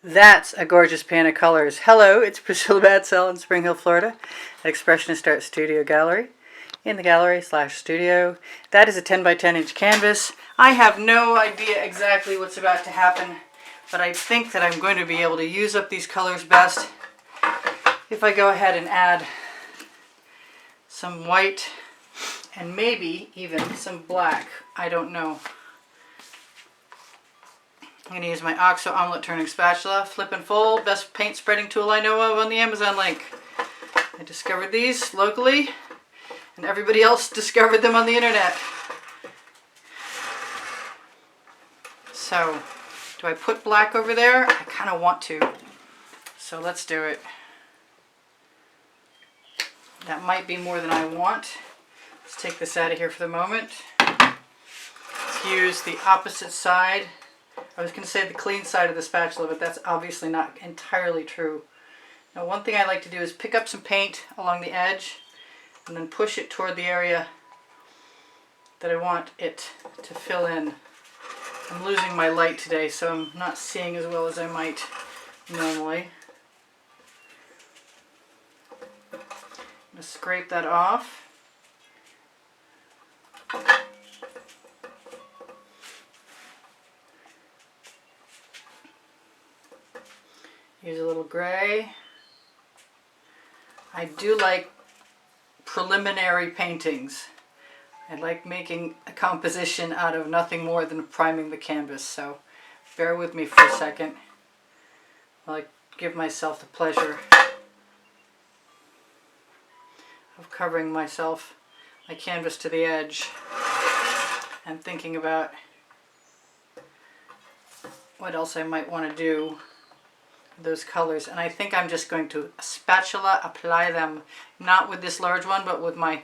That's a gorgeous pan of colors. Hello, it's Priscilla Batzell in Spring Hill, Florida, at Expressionist Art Studio Gallery. In the gallery/studio. That is a 10 by 10 inch canvas. I have no idea exactly what's about to happen, but I think that I'm going to be able to use up these colors best if I go ahead and add some white and maybe even some black. I don't know. I'm going to use my OXO omelet turning spatula, flip and fold, best paint spreading tool I know of on the Amazon link. I discovered these locally, and everybody else discovered them on the internet. So, do I put black over there? I kind of want to. So let's do it. That might be more than I want. Let's take this out of here for the moment. Let's use the opposite side. I was going to say the clean side of the spatula, but that's obviously not entirely true. Now, one thing I like to do is pick up some paint along the edge and then push it toward the area that I want it to fill in. I'm losing my light today, so I'm not seeing as well as I might normally. I'm going to scrape that off. Use a little gray. I do like preliminary paintings. I like making a composition out of nothing more than priming the canvas, so bear with me for a second while I give myself the pleasure of covering my canvas to the edge and thinking about what else I might want to do with those colors. And I think I'm just going to spatula apply them, not with this large one, but with my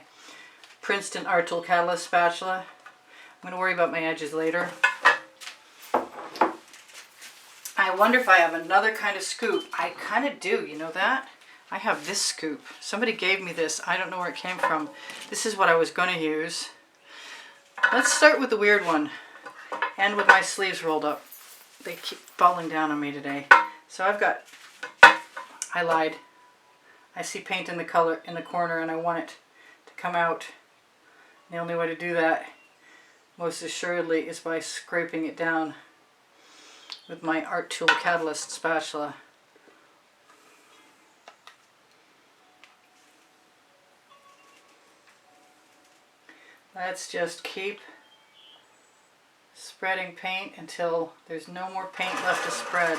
Princeton Art Tool Catalyst spatula. I'm going to worry about my edges later. I wonder if I have another kind of scoop. I kind of do, you know that? I have this scoop. Somebody gave me this. I don't know where it came from. This is what I was going to use. Let's start with the weird one and with my sleeves rolled up. They keep falling down on me today. So I lied. I see paint in the corner and I want it to come out. The only way to do that, most assuredly, is by scraping it down with my Art Tool Catalyst spatula. Let's just keep spreading paint until there's no more paint left to spread.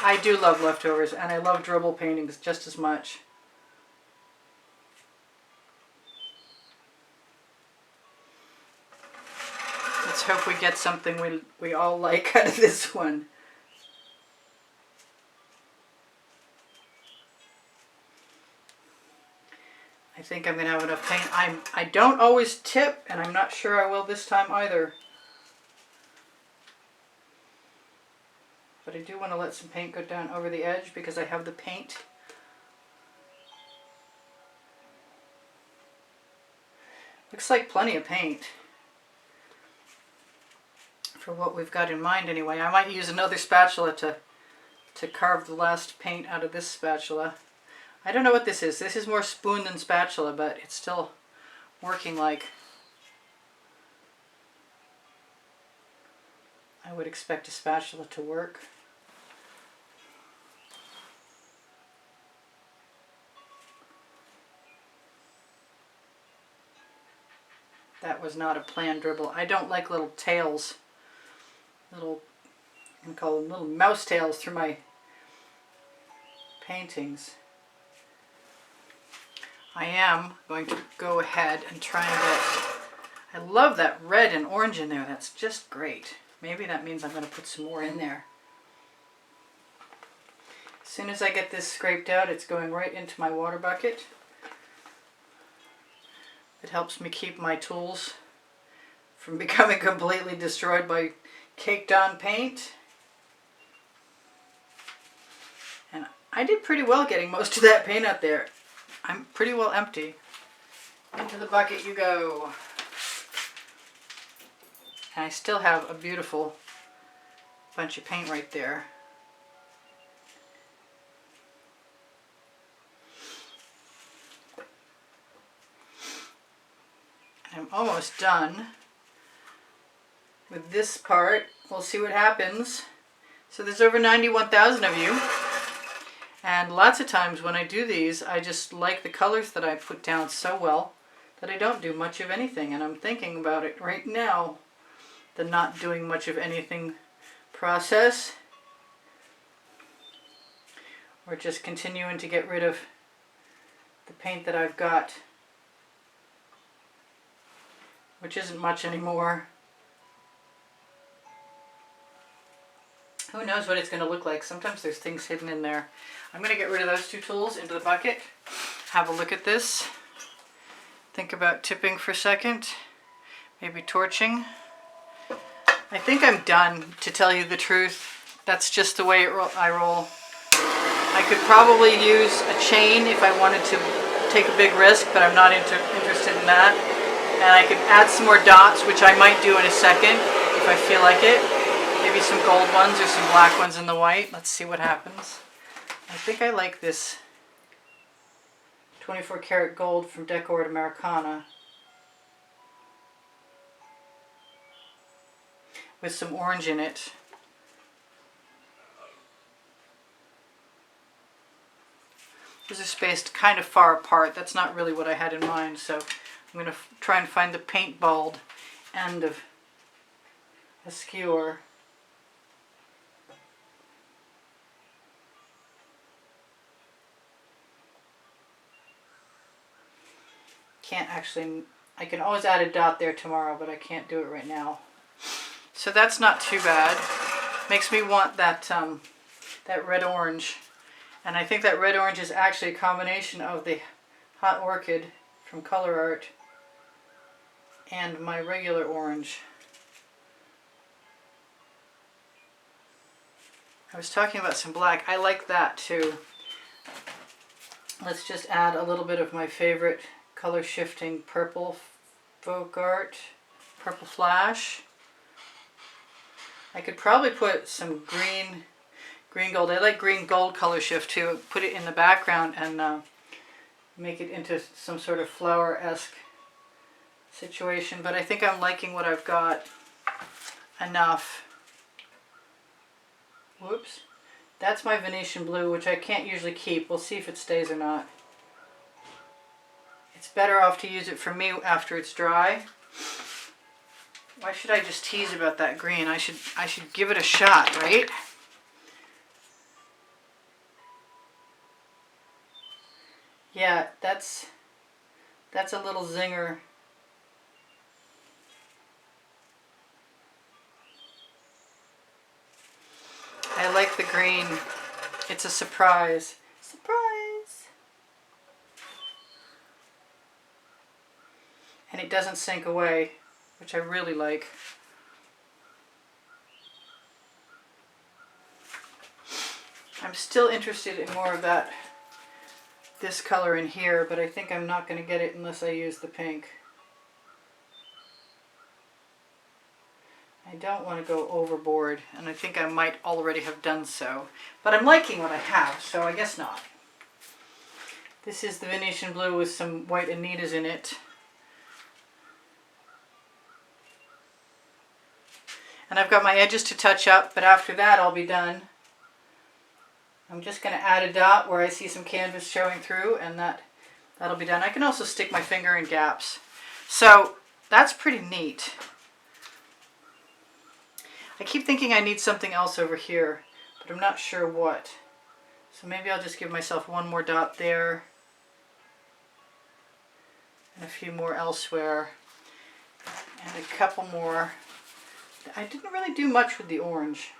I do love leftovers, and I love dribble paintings just as much. Let's hope we get something we all like out of this one. I think I'm going to have enough paint. I don't always tip, and I'm not sure I will this time either. But I do want to let some paint go down over the edge because I have the paint. Looks like plenty of paint for what we've got in mind anyway. I might use another spatula to carve the last paint out of this spatula. I don't know what this is. This is more spoon than spatula, but it's still working like I would expect a spatula to work. That was not a planned dribble. I don't like little tails, I can call them little mouse tails through my paintings. I am going to go ahead and try and get, I love that red and orange in there. That's just great. Maybe that means I'm going to put some more in there. As soon as I get this scraped out, it's going right into my water bucket. It helps me keep my tools from becoming completely destroyed by caked on paint. And I did pretty well getting most of that paint out there. I'm pretty well empty. Into the bucket you go. And I still have a beautiful bunch of paint right there. I'm almost done with this part. We'll see what happens. So there's over 91,000 of you. And lots of times when I do these, I just like the colors that I put down so well that I don't do much of anything. And I'm thinking about it right now, the not doing much of anything process. Or just continuing to get rid of the paint that I've got, which isn't much anymore. Who knows what it's going to look like? Sometimes there's things hidden in there. I'm going to get rid of those two tools into the bucket. Have a look at this. Think about tipping for a second. Maybe torching. I think I'm done, to tell you the truth. That's just the way I roll. I could probably use a chain if I wanted to take a big risk, but I'm not interested in that. And I could add some more dots, which I might do in a second if I feel like it. Maybe some gold ones or some black ones in the white. Let's see what happens. I think I like this 24 karat gold from Decorative Americana with some orange in it. These are spaced kind of far apart. That's not really what I had in mind, so I'm going to try and find the paintballed end of a skewer. Can't actually, I can always add a dot there tomorrow, but I can't do it right now. So that's not too bad. Makes me want that, that red orange. And I think that red orange is actually a combination of the Hot Orchid from Color Art and my regular orange. I was talking about some black. I like that too. Let's just add a little bit of my favorite color shifting purple folk art, purple flash. I could probably put some green gold. I like green gold color shift too. Put it in the background and make it into some sort of flower-esque situation. But I think I'm liking what I've got enough. Whoops. That's my Venetian blue, which I can't usually keep. We'll see if it stays or not. It's better off to use it for me after it's dry. Why should I just tease about that green? I should give it a shot, right? Yeah, that's a little zinger. I like the green. It's a surprise. Surprise! And it doesn't sink away, which I really like. I'm still interested in more of that, this color in here, but I think I'm not going to get it unless I use the pink. I don't want to go overboard, and I think I might already have done so. But I'm liking what I have, so I guess not. This is the Venetian blue with some white Anitas in it. And I've got my edges to touch up, but after that I'll be done. I'm just going to add a dot where I see some canvas showing through, and that'll be done. I can also stick my finger in gaps. So that's pretty neat. I keep thinking I need something else over here, but I'm not sure what. So maybe I'll just give myself one more dot there and a few more elsewhere and a couple more. I didn't really do much with the orange.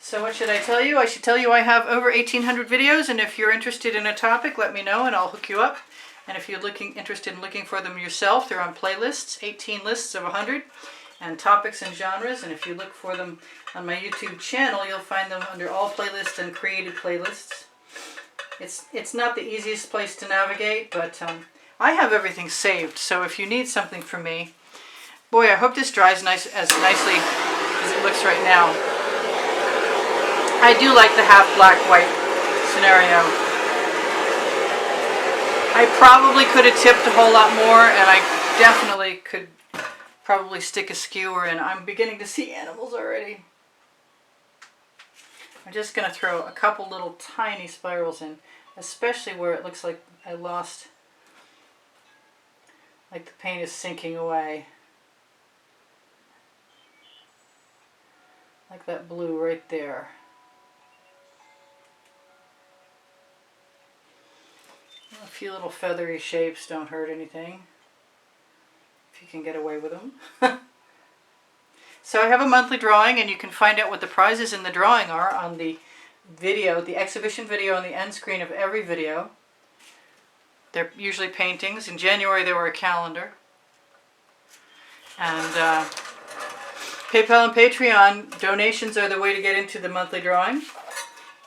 So what should I tell you? I should tell you I have over 1,800 videos, and if you're interested in a topic, let me know and I'll hook you up. And if you're interested in looking for them yourself, they're on playlists, 18 lists of 100, and topics and genres. And if you look for them on my YouTube channel, you'll find them under all playlists and created playlists. It's not the easiest place to navigate, but I have everything saved. So if you need something from me, boy, I hope this dries nicely as it looks right now. I do like the half black white scenario. I probably could have tipped a whole lot more, and I definitely could probably stick a skewer in. I'm beginning to see animals already. I'm just going to throw a couple little tiny spirals in, especially where it looks like I lost, like the paint is sinking away. Like that blue right there. A few little feathery shapes don't hurt anything, if you can get away with them. So I have a monthly drawing, and you can find out what the prizes in the drawing are on the video, the exhibition video on the end screen of every video. They're usually paintings. In January they were a calendar. And PayPal and Patreon donations are the way to get into the monthly drawing.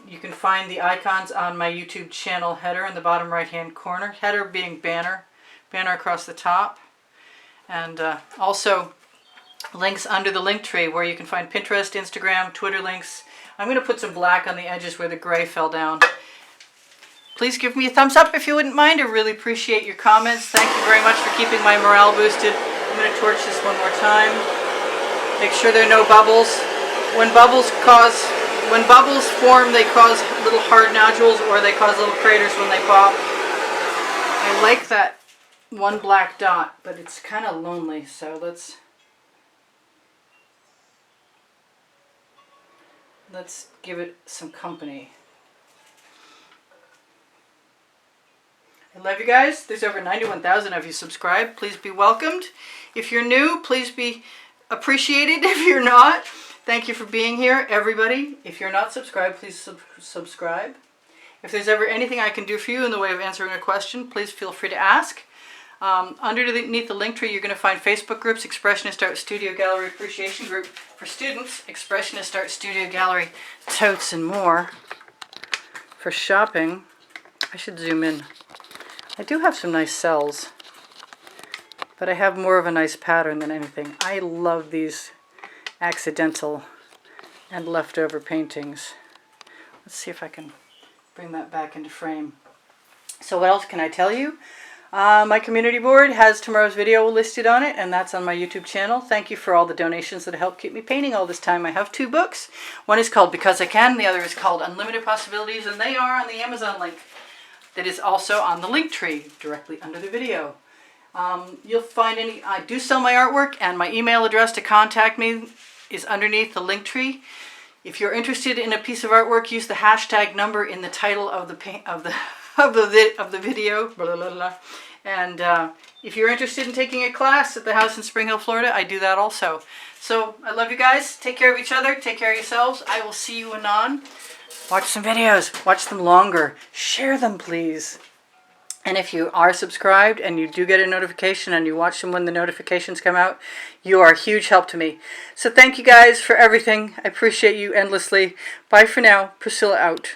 You can find the icons on my YouTube channel header in the bottom right hand corner. Header being banner across the top. And also links under the link tree where you can find Pinterest, Instagram, Twitter links. I'm going to put some black on the edges where the gray fell down. Please give me a thumbs up if you wouldn't mind. I really appreciate your comments. Thank you very much for keeping my morale boosted. I'm going to torch this one more time. Make sure there are no bubbles. When bubbles form, they cause little hard nodules, or they cause little craters when they pop. I like that one black dot, but it's kind of lonely, so let's give it some company. I love you guys. There's over 91,000 of you subscribed. Please be welcomed. If you're new, please be appreciated. If you're not, thank you for being here, everybody. If you're not subscribed, please subscribe. If there's ever anything I can do for you in the way of answering a question, please feel free to ask. Underneath the link tree, you're going to find Facebook groups, Expressionist Art Studio Gallery Appreciation Group for students, Expressionist Art Studio Gallery totes, and more. For shopping, I should zoom in. I do have some nice cells, but I have more of a nice pattern than anything. I love these accidental and leftover paintings. Let's see if I can bring that back into frame. So what else can I tell you? My community board has tomorrow's video listed on it, and that's on my YouTube channel. Thank you for all the donations that help keep me painting all this time. I have 2 books. One is called Because I Can, the other is called Unlimited Possibilities, and they are on the Amazon link that is also on the link tree directly under the video. You'll find I do sell my artwork, and my email address to contact me is underneath the link tree. If you're interested in a piece of artwork, use the hashtag number in the title of the video. Blah, blah, blah. And if you're interested in taking a class at the house in Spring Hill, Florida, I do that also. So I love you guys. Take care of each other. Take care of yourselves. I will see you anon. Watch some videos. Watch them longer. Share them, please. And if you are subscribed and you do get a notification and you watch them when the notifications come out, you are a huge help to me. So thank you guys for everything. I appreciate you endlessly. Bye for now. Priscilla out.